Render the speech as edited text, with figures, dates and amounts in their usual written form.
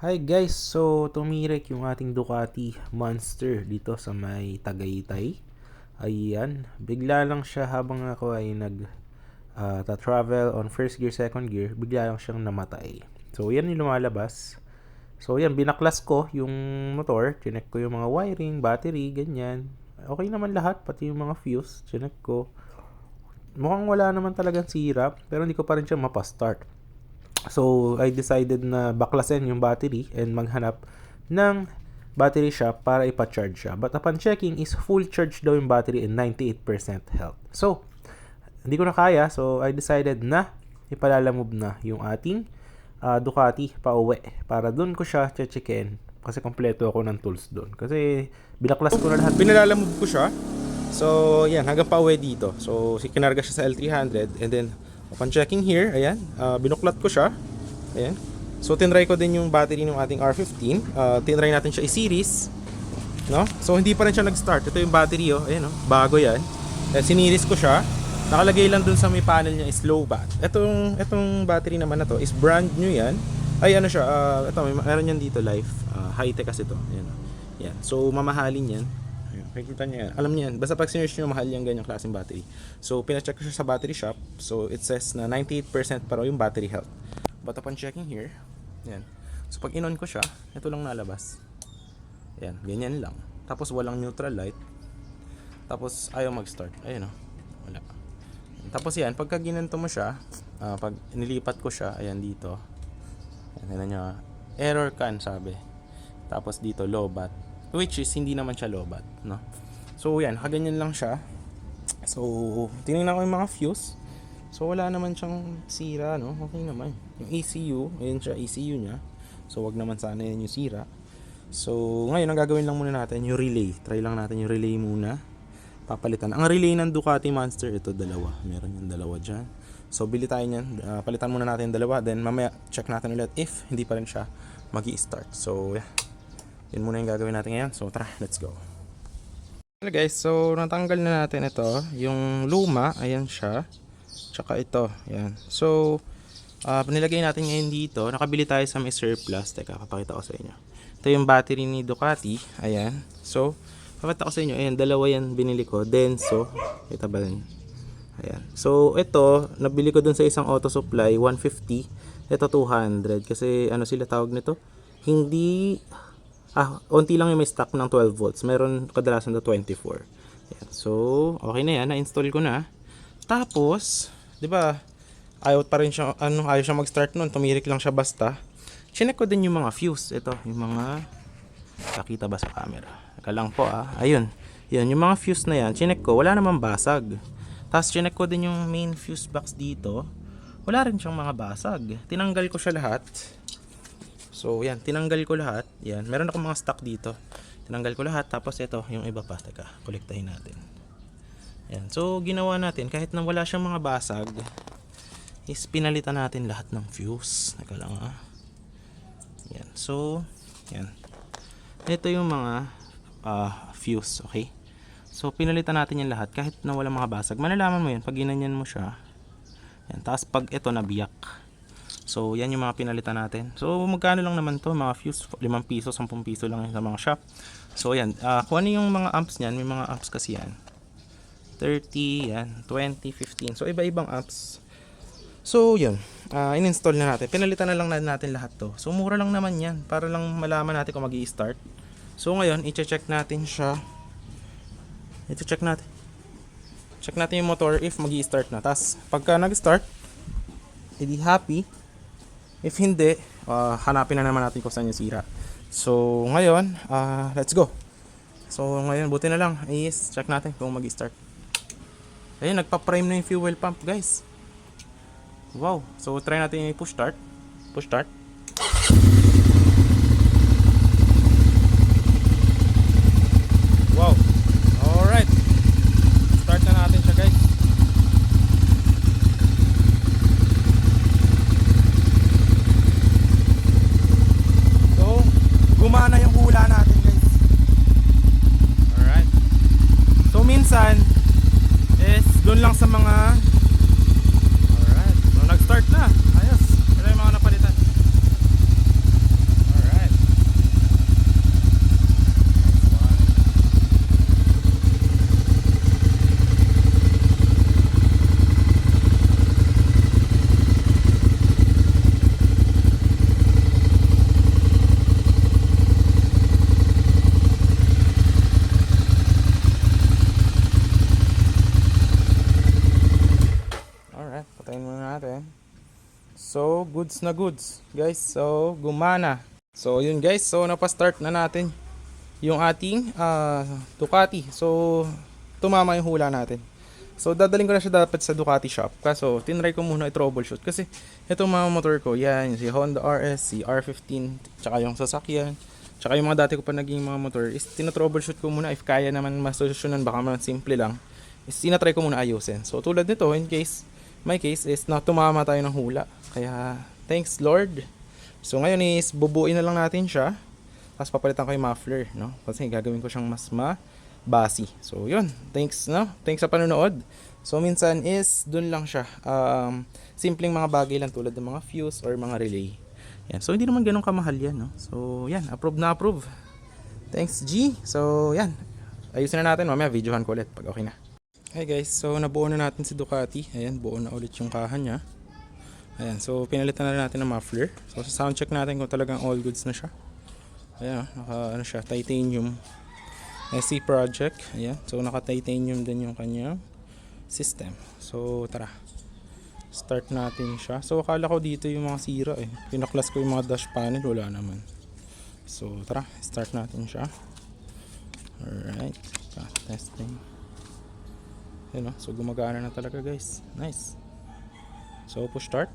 Hi guys, so tumirik yung ating Ducati Monster dito sa may Tagaytay. Ayan, bigla lang siya habang ako ay travel on first gear, second gear, bigla lang siyang namatay. So yan yung lumalabas. So yan, binaklas ko yung motor, chinek ko yung mga wiring, battery, ganyan. Okay naman lahat, pati yung mga fuse, chinek ko. Mukhang wala naman talagang sira, pero hindi ko pa rin siya mapastart. So, I decided na baklasin yung battery and maghanap ng battery shop para ipa-charge siya. But upon checking, is full charge daw yung battery and 98% health. So, hindi ko na kaya. So, I decided na ipalalamove na yung ating Ducati pa uwi. Para dun ko siya checkin. Kasi kompleto ako ng tools dun. Kasi binaklas ko na lahat. Pinalalamove ko siya. So, yan. Hanggang pa uwi dito. So, kinarga siya sa L300. And then, upon checking here, ayan, binuklat ko siya. Ayan. So, tinry ko din yung battery ng ating R15. Tinry natin siya i-series. No? So, hindi pa rin siya nag-start. Ito yung battery, oh. Ayan, oh. Bago yan. Siniris ko siya. Nakalagay lang dun sa may panel niya is low bat. Itong battery naman na to is brand new yan. Ay, ano siya, ito, meron yan dito live. High-tech kasi to. Ayan, oh. Yan. So, mamahalin yan. Nakikita niyo yan. Alam niyo yan. Basta pag sinerge nyo, mahal yung ganyang klaseng battery. So, pina-check ko siya sa battery shop. So, it says na 98% pa raw yung battery health. But upon checking here, yan. So, pag in-on ko siya, ito lang nalabas. Yan. Ganyan lang. Tapos, walang neutral light. Tapos, ayaw mag-start. Ayun o. Wala. Tapos, yan. Pagka ginanto mo siya, pag nilipat ko siya, ayan dito. Yan nyo. Error can, sabi. Tapos, dito, low bat. Which is hindi naman siya low bat, no? So yan, kaganyan lang siya. So tinignan ko yung mga fuse. So wala naman siyang sira, no? Okay naman. Yung ECU, ayan siya, ECU niya. So wag naman sana yan yung sira. So ngayon ang gagawin lang muna natin yung relay. Try lang natin yung relay muna. Papalitan. Ang relay ng Ducati Monster, ito dalawa. Meron yung dalawa dyan. So bili tayo niyan. Palitan muna natin yung dalawa. Then mamaya check natin ulit if hindi pa rin siya magi-start. So yeah. Yun muna yung gagawin natin ngayon. So tara, let's go. Hello guys, so natanggal na natin ito. Yung luma, ayan siya. Tsaka ito, ayan. So, nilagay natin ngayon dito. Nakabili tayo sa may surplus. Teka, papakita ko sa inyo. Ito yung battery ni Ducati. Ayan. So, papakita ko sa inyo. Ayan, dalawa yan binili ko. Denso. Kita ba din? Ayan. So, ito, nabili ko dun sa isang auto supply, 150. Ito, 200. Kasi, ano sila tawag nito? Hindi... onti lang yung may stock ng 12 volts. Meron kadalasan na 24. Ayan. So, okay na yan. Na-install ko na. Tapos, di ba, ayaw pa rin siya, ayaw siya mag-start nun. Tumirik lang siya basta. Chinek ko din yung mga fuse. Ito, yung mga, nakita ba sa camera? Teka lang po Ayun. Yan, yung mga fuse na yan. Chinek ko, wala namang basag. Tapos, chinek ko din yung main fuse box dito. Wala rin siyang mga basag. Tinanggal ko siya lahat. So, yan. Tinanggal ko lahat. Yan. Meron akong mga stock dito. Tinanggal ko lahat. Tapos, ito. Yung iba pa. Teka. Kolektahin natin. Yan. So, ginawa natin. Kahit na wala siyang mga basag, is pinalitan natin lahat ng fuse. Teka lang Yan. So, yan. Ito yung mga fuse. Okay? So, pinalitan natin yan lahat. Kahit na wala mga basag. Malalaman mo yan. Pag ginanyan mo siya. Yan. Tapos, pag ito nabiyak. So, yan yung mga pinalitan natin. So, magkano lang naman to mga fuse? 5 piso, 10 piso lang sa mga shop. So, yan. Kung ano yung mga amps niyan, may mga amps kasi yan. 30, yan. 20, 15. So, iba-ibang amps. So, yun. In-install na natin. Pinalitan na lang natin lahat to. So, mura lang naman yan. Para lang malaman natin kung mag-i-start. So, ngayon, i-check natin siya. I-check natin. Check natin yung motor if mag-i-start na. Tapos, pagka nag-start, edi happy. If hindi, hanapin na naman natin kung saan yung sira. So, ngayon, let's go. So, ngayon, buti na lang. Is, check natin kung mag-start. Ayun, nagpa-prime na yung fuel pump, guys. Wow. So, try natin yung push start. Push start. Wow. Alright. Start na natin siya, guys. Gumana yung hula natin, guys. Alright. So minsan is doon lang sa mga. Alright. So nag-start na. Ayos. Ito yung mga napalitan. goods na goods, guys. So, gumana. So, yun guys. So, napastart na natin yung ating Ducati. So, tumama yung hula natin. So, dadaling ko na siya dapat sa Ducati shop. Kaso, tinry ko muna i-troubleshoot. Kasi, itong mga motor ko, yan, si Honda RS, si R15, tsaka yung sasakyan, tsaka yung mga dati ko pa naging mga motor, is tinatroubleshoot ko muna. If kaya naman masolusyonan, baka man simple lang, is tinatry ko muna ayusin. So, tulad nito, in case, my case is na tumama tayo ng hula. Kaya, thanks Lord. So, ngayon is, bubuin na lang natin siya. Tapos, papalitan ko yung muffler, no? Kasi, gagawin ko siyang mas basi. So, yun. Thanks, no? Thanks sa panonood. So, minsan is, dun lang siya. Simpleng mga bagay lang tulad ng mga fuse or mga relay. Yan. So, hindi naman ganun kamahal yan, no? So, yan. Approve na approve. Thanks, G. So, yan. Ayusin na natin. Mamaya, videohan ko ulit pag okay na. Hey guys, so nabuo na natin si Ducati. Ayan, buo na ulit yung kahan niya. Ayan, so pinalitan na natin ng muffler. So, sa sound check natin kung talagang all goods na siya. Ayan, naka, ano siya, titanium. SC Project. Ayan. So naka-titanium din yung kanyang system. So tara. Start natin siya. So akala ko dito yung mga sira eh. Pinaklas ko yung mga dash panel, wala naman. So tara, start natin siya. Alright. Testing. Ayan o. So gumagana na talaga guys. Nice. So push start.